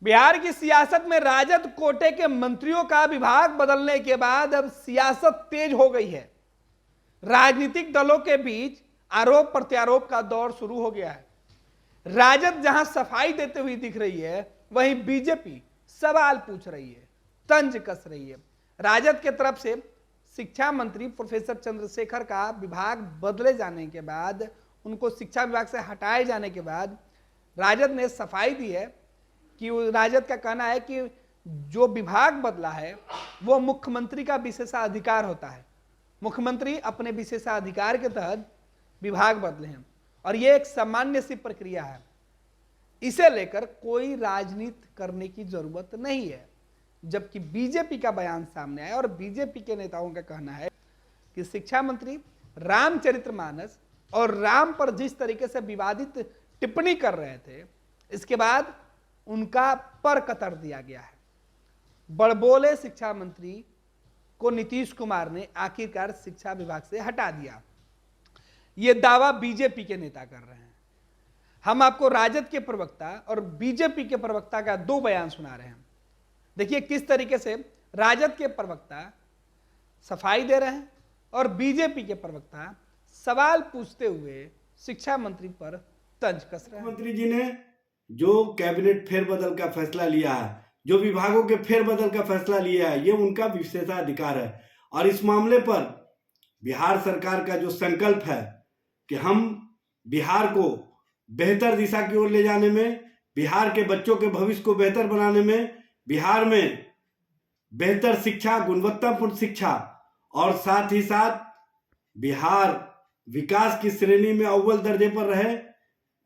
बिहार की सियासत में राजद कोटे के मंत्रियों का विभाग बदलने के बाद अब सियासत तेज हो गई है। राजनीतिक दलों के बीच आरोप प्रत्यारोप का दौर शुरू हो गया है। राजद जहां सफाई देते हुए दिख रही है, वहीं बीजेपी सवाल पूछ रही है, तंज कस रही है। राजद के तरफ से शिक्षा मंत्री प्रोफेसर चंद्रशेखर का विभाग बदले जाने के बाद, उनको शिक्षा विभाग से हटाए जाने के बाद राजद ने सफाई दी है कि राजद का कहना है कि जो विभाग बदला है वो मुख्यमंत्री का विशेषाधिकार होता है। मुख्यमंत्री अपने विशेषाधिकार के तहत विभाग बदले हैं और ये एक सामान्य सी प्रक्रिया है। इसे लेकर कोई राजनीति करने की जरूरत नहीं है। जबकि बीजेपी का बयान सामने आया और बीजेपी के नेताओं का कहना है कि शिक्षा मंत्री रामचरितमानस और राम पर जिस तरीके से विवादित टिप्पणी कर रहे थे, इसके बाद उनका पर कतर दिया गया है। बड़बोले शिक्षा मंत्री को नीतीश कुमार ने आखिरकार शिक्षा विभाग से हटा दिया। यह दावा बीजेपी के नेता कर रहे हैं। हम आपको राजद के प्रवक्ता और बीजेपी के प्रवक्ता का दो बयान सुना रहे हैं। देखिए किस तरीके से राजद के प्रवक्ता सफाई दे रहे हैं और बीजेपी के प्रवक्ता सवाल पूछते हुए शिक्षा मंत्री पर तंज कस रहे हैं। मंत्री जी ने जो कैबिनेट फेरबदल का फैसला लिया है, जो विभागों के फेरबदल का फैसला लिया है, ये उनका विशेषाधिकार है। और इस मामले पर बिहार सरकार का जो संकल्प है कि हम बिहार को बेहतर दिशा की ओर ले जाने में, बिहार के बच्चों के भविष्य को बेहतर बनाने में, बिहार में बेहतर शिक्षा, गुणवत्तापूर्ण शिक्षा और साथ ही साथ बिहार विकास की श्रेणी में अव्वल दर्जे पर रहे,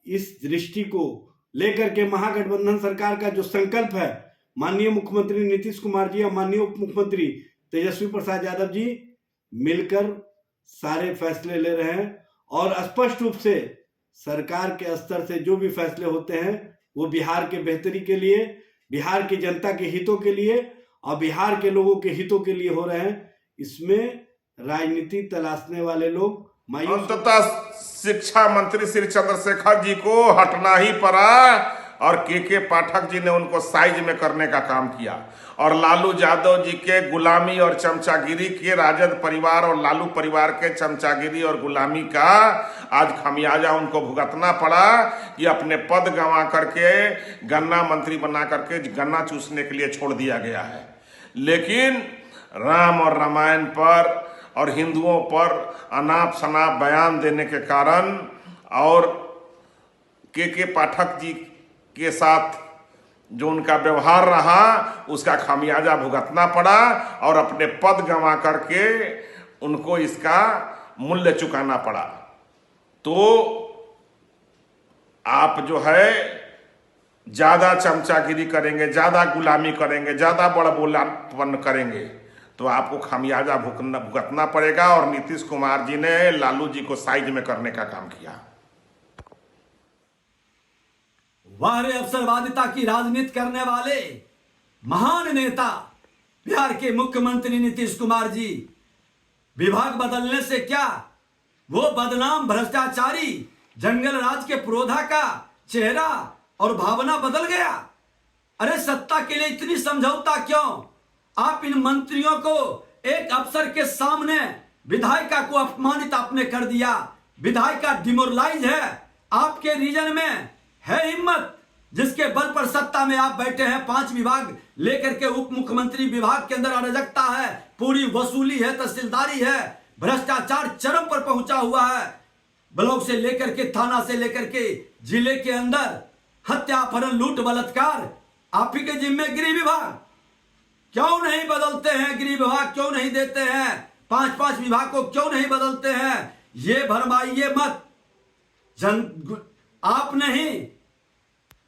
इस दृष्टि को लेकर के महागठबंधन सरकार का जो संकल्प है, माननीय मुख्यमंत्री नीतीश कुमार जी और माननीय उप मुख्यमंत्री तेजस्वी प्रसाद यादव जी मिलकर सारे फैसले ले रहे हैं। और स्पष्ट रूप से सरकार के स्तर से जो भी फैसले होते हैं वो बिहार के बेहतरी के लिए, बिहार की जनता के हितों के लिए और बिहार के लोगों के हितों के लिए हो रहे हैं। इसमें राजनीति तलाशने वाले लोग अंततः शिक्षा मंत्री श्री चंद्रशेखर जी को हटना ही पड़ा और के पाठक जी ने उनको साइज में करने का काम किया और लालू यादव जी के गुलामी और चमचागिरी के, राजद परिवार और लालू परिवार के चमचागिरी और गुलामी का आज खमियाजा उनको भुगतना पड़ा कि अपने पद गंवा करके गन्ना मंत्री बना करके गन्ना चूसने के लिए छोड़ दिया गया है। लेकिन राम और रामायण पर और हिंदुओं पर अनाप शनाप बयान देने के कारण और के पाठक जी के साथ जो उनका व्यवहार रहा उसका खामियाजा भुगतना पड़ा और अपने पद गंवा करके उनको इसका मूल्य चुकाना पड़ा। तो आप जो है ज्यादा चमचागिरी करेंगे, ज्यादा गुलामी करेंगे, ज्यादा बड़बोलापन करेंगे तो आपको खामियाजा भुगतना पड़ेगा। और नीतीश कुमार जी ने लालू जी को साइज में करने का काम किया। वाह अवसरवादिता की राजनीति करने वाले महान नेता बिहार के मुख्यमंत्री नीतीश कुमार जी, विभाग बदलने से क्या वो बदनाम भ्रष्टाचारी जंगल राज के पुरोधा का चेहरा और भावना बदल गया? अरे सत्ता के लिए इतनी समझौता क्यों? आप इन मंत्रियों को एक अफसर के सामने विधायिका को अपमानित आपने कर दिया। विधायिका डिमोरलाइज है। आपके रीजन में है हिम्मत जिसके बल पर सत्ता में आप बैठे हैं। 5 विभाग लेकर के उप मुख्यमंत्री विभाग के अंदर अराजकता है, पूरी वसूली है, तहसीलदारी है, भ्रष्टाचार चरम पर पहुंचा हुआ है। ब्लॉक से लेकर के थाना से लेकर के जिले के अंदर हत्या, अपहरण, लूट, बलात्कार आप ही के जिम्मे। गृह विभाग क्यों नहीं बदलते हैं? गृह विभाग क्यों नहीं देते हैं? 5-5 विभाग को क्यों नहीं बदलते हैं? ये भरमाइए मत। आप नहीं,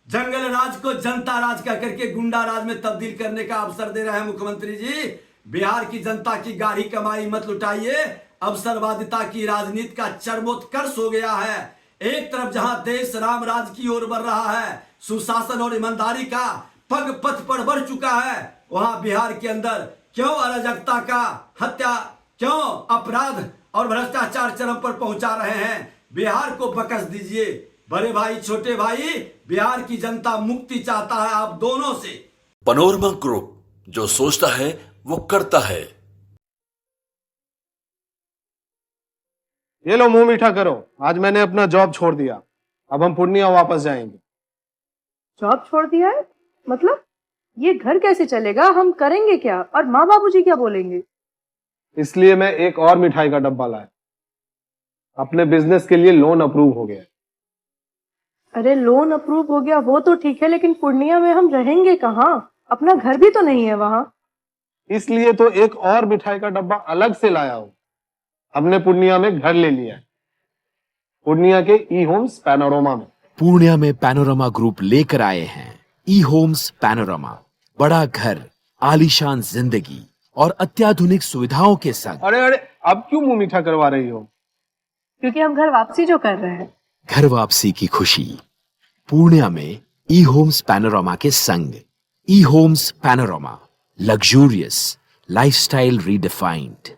जंगल राज को जनता राज का करके गुंडा राज में तब्दील करने का अवसर दे रहे हैं मुख्यमंत्री जी। बिहार की जनता की गाढ़ी कमाई मत लुटाइए। अवसरवादिता की राजनीति का चरमोत्कर्ष हो गया है। एक तरफ जहां देश राम राज की ओर बढ़ रहा है, सुशासन और ईमानदारी का पग पथ पर बढ़ चुका है, वहां बिहार के अंदर क्यों अराजकता का, हत्या, क्यों अपराध और भ्रष्टाचार चरम पर पहुंचा रहे हैं? बिहार को बकस दीजिए। बड़े भाई छोटे भाई, बिहार की जनता मुक्ति चाहता है आप दोनों से। पनोरमा ग्रुप, जो सोचता है वो करता है। ये लो मुंह मीठा करो, आज मैंने अपना जॉब छोड़ दिया, अब हम पूर्णिया वापस जाएंगे। जॉब छोड़ दिया है? मतलब ये घर कैसे चलेगा? हम करेंगे क्या? और माँ बाबूजी क्या बोलेंगे? इसलिए मैं एक और मिठाई का डब्बा लाया। अपने बिजनेस के लिए लोन अप्रूव हो गया। अरे लोन अप्रूव हो गया वो तो ठीक है, लेकिन पूर्णिया में हम रहेंगे कहाँ? अपना घर भी तो नहीं है वहां। इसलिए तो एक और मिठाई का डब्बा अलग से लाया हूं। हमने पूर्णिया में घर ले लिया है, पूर्णिया के ई होम्स पैनोरमा में। पूर्णिया में पैनोरमा ग्रुप लेकर आए हैं ई होम्स पैनोरमा। बड़ा घर, आलीशान जिंदगी और अत्याधुनिक सुविधाओं के संग। अरे अरे, अब क्यों मुंह मीठा करवा रही हो? क्योंकि हम घर वापसी जो कर रहे हैं। घर वापसी की खुशी पूर्णिया में ई होम्स पैनोरमा के संग। E Homes Panorama, luxurious lifestyle redefined.